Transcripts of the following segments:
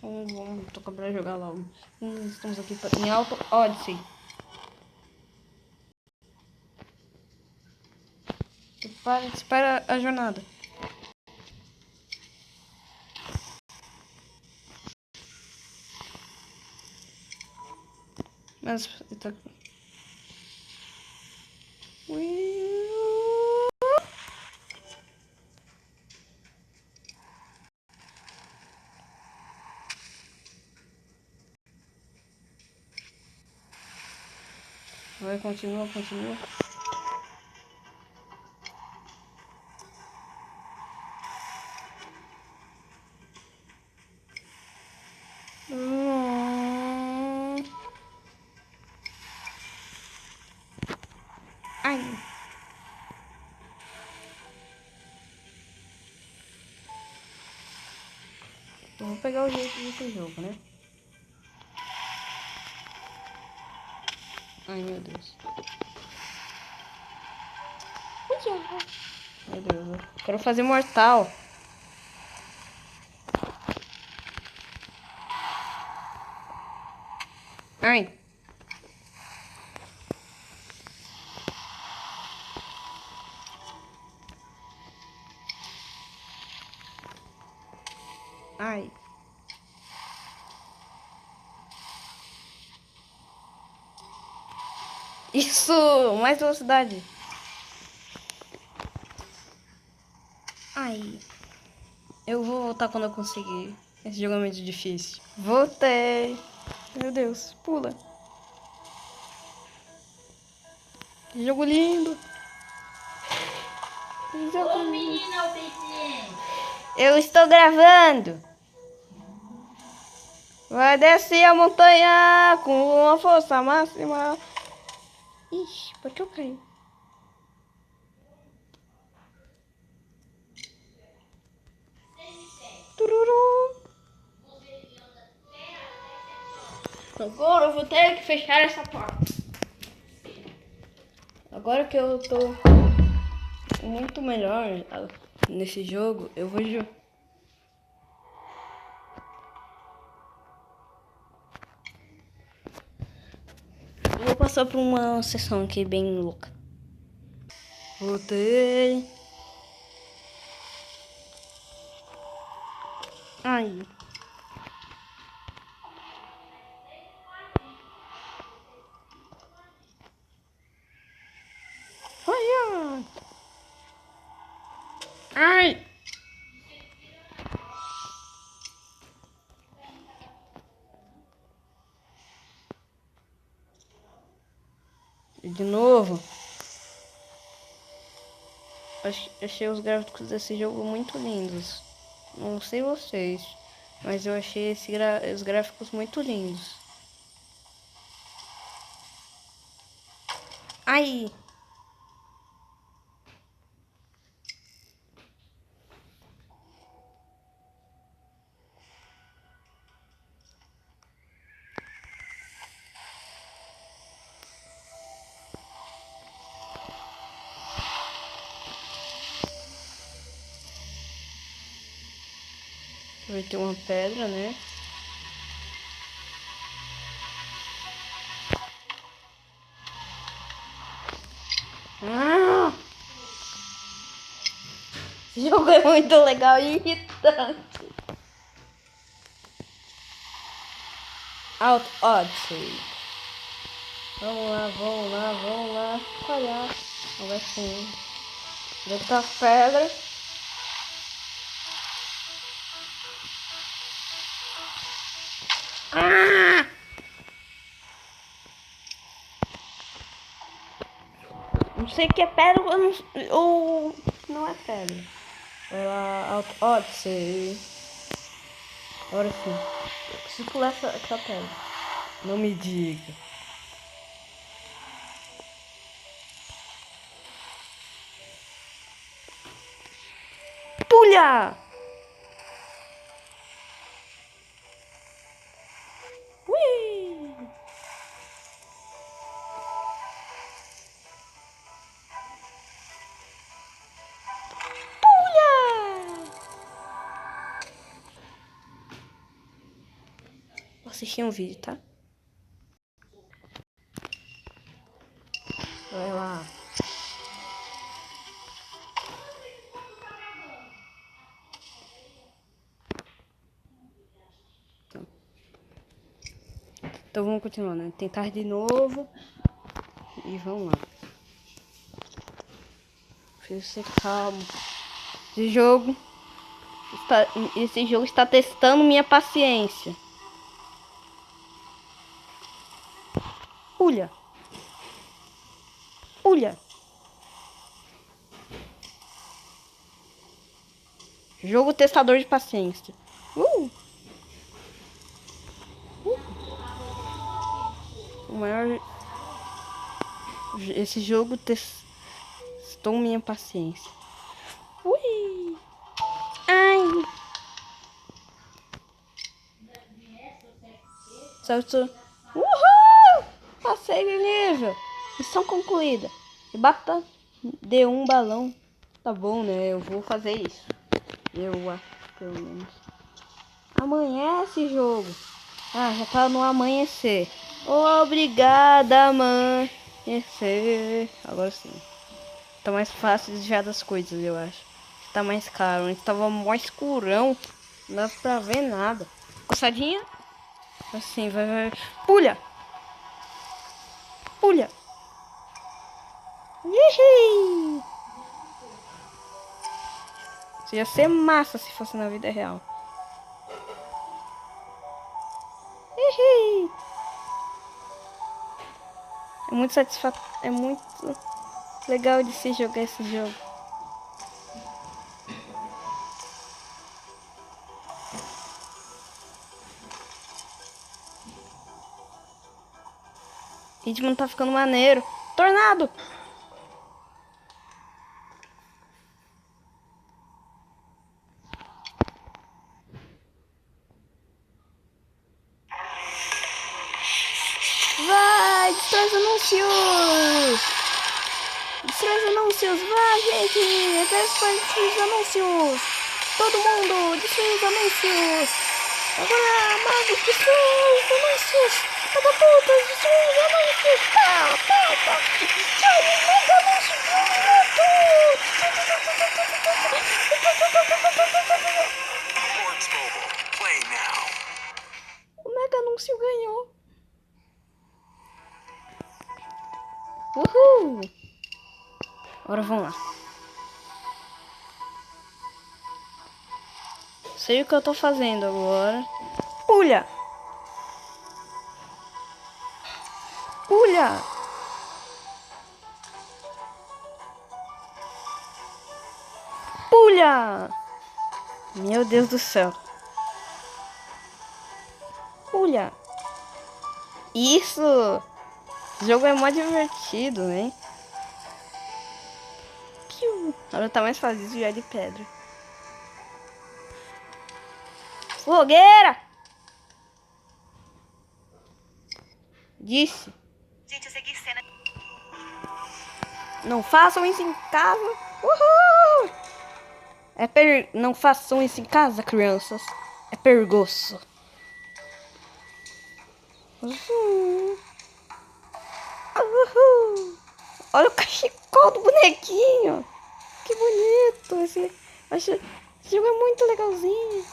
Vamos tocar pra jogar logo. Estamos aqui em Alto Odyssey. Espera a jornada. Mas tá... Vai, continua. Ai. Eu vou pegar o jeito desse jogo, né? Ai, meu Deus. Meu Deus, eu quero fazer mortal. Ai. Ai. Isso! Mais velocidade. Ai. Eu vou voltar quando eu conseguir. Esse jogo é muito difícil. Voltei. Meu Deus, pula. Que jogo lindo. Que jogo lindo. Eu estou gravando. Vai descer a montanha com uma força máxima. Ixi, por que eu caí? Tururu. Agora eu vou ter que fechar essa porta. Agora que eu tô muito melhor nesse jogo, eu vou passar por uma sessão aqui bem louca. Voltei. Ai. Ai. Ai. De novo. Achei os gráficos desse jogo muito lindos. Não sei vocês, mas eu achei os gráficos muito lindos. Ai! Vai ter uma pedra, né? Ah! Esse jogo é muito legal e irritante. Alto Odyssey. Vamos lá. Olha. Vai sim. Deve estar pedra. Ah! Não sei o que é pedra ou não é pedra. Vai lá, Alto Odyssey. Agora sim. Eu preciso pular essa pedra. Não me diga. Pulha! Ui! Pulha! assistir um vídeo, tá? Vai lá. Então vamos continuar, né? Tentar de novo. E vamos lá. Preciso ser calmo. Esse jogo está testando minha paciência. Pulha. Pulha. Jogo testador de paciência. O maior... Esse jogo testou minha paciência. Ui. Ai. Certo. Uhul! Passei de nível. Missão concluída. E bata de um balão. Tá bom, né? Eu vou fazer isso. Eu acho, pelo menos. Amanhece jogo. Ah, já tá no amanhecer. Obrigada, amanhecer. Agora sim. Tá mais fácil de desviar das coisas, eu acho. Tá mais claro. Antes tava mó escurão. Não dá pra ver nada. Coçadinha. Assim, vai. Pulha! Pulha! Ihi! Isso ia ser massa se fosse na vida real. Ihi! É muito satisfatório. É muito legal de se jogar esse jogo. O ritmo tá ficando maneiro. Tornado! Vai! Destrói os anúncios! Destrói os anúncios! Vai, gente! Destrói os anúncios! Todo mundo! Destrói os anúncios! Agora, magos, destrói os anúncios! Cada puta, destrói os anúncios! Pá, pá, pá! Destrói os mega anúncios de 1 minuto! O mega anúncio ganhou! Uhul! Agora vamos lá. Sei o que eu tô fazendo agora. Pulha! Pulha! Pulha! Meu Deus do céu. Pulha! Isso! Esse jogo é mó divertido, né? Piu. Agora tá mais fácil desviar de pedra. Fogueira! Disse. Gente, eu segui cena. Não façam isso em casa. Uhul! Não façam isso em casa, crianças. É perigoso. Uhul. Uhul. Olha o cachecol do bonequinho. Que bonito. Esse jogo é muito legalzinho.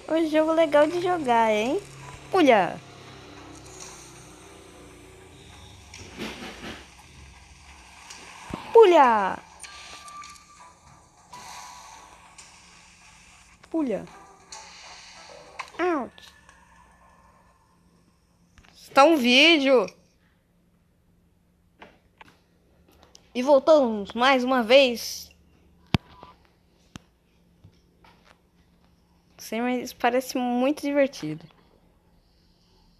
É um jogo legal de jogar, hein? Pulha. Pulha. Pulha. Ouch. Está um vídeo. E voltamos mais uma vez. Sim, mas parece muito divertido.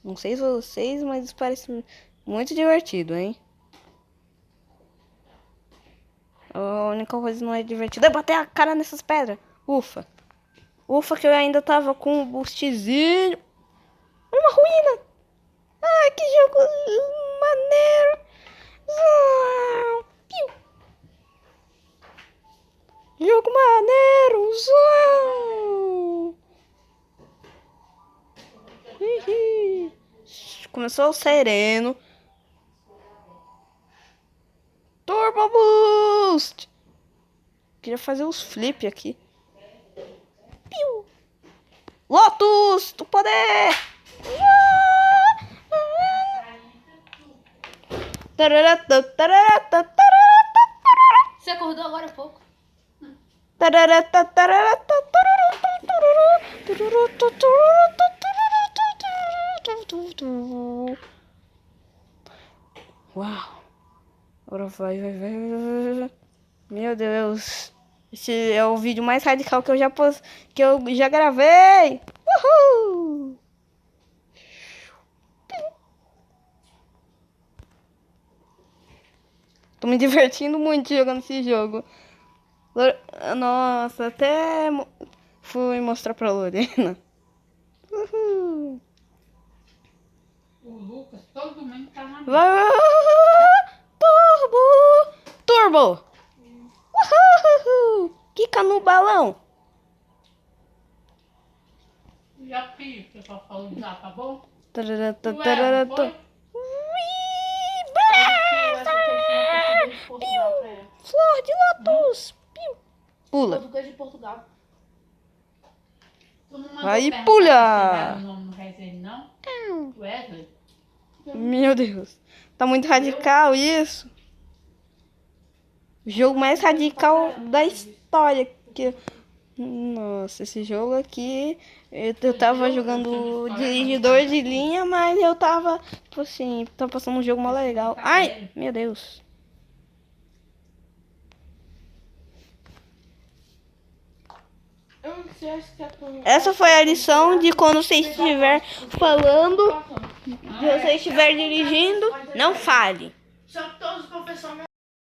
Não sei se vocês, mas parece muito divertido, hein? A única coisa que não é divertida é bater a cara nessas pedras. Ufa. Ufa que eu ainda tava com um boostzinho. Uma ruína. Ai, que jogo maneiro. Piu. Jogo maneiro. Hihi. Começou o sereno. Turbo Boost! Queria fazer os flip aqui. Piu. Lotus do poder! Você acordou agora há pouco? Uau! Agora vai. Meu Deus. Esse é o vídeo mais radical que eu já gravei. Uhul! Tô me divertindo muito jogando esse jogo. Nossa, até fui mostrar pra Lorena. Uhul! O Lucas, todo mundo tá na Vai. Turbo! Uhul! Quica no balão! Já fiz, que eu só falo já, tá bom? Flor de lótus! Piu. Pula! Português de Portugal. Tu não mandou Aí, perguntar pulha! se o nome no resenha, não? Wesley? Meu Deus! Tá muito radical isso! O jogo mais radical da história. Nossa, esse jogo aqui, eu tava jogando dirigidor de linha, mas eu tava, tipo assim, tava passando um jogo mó legal. Ai, meu Deus. Essa foi a lição de quando você estiver falando, se você estiver dirigindo, não fale. Só que todos os professores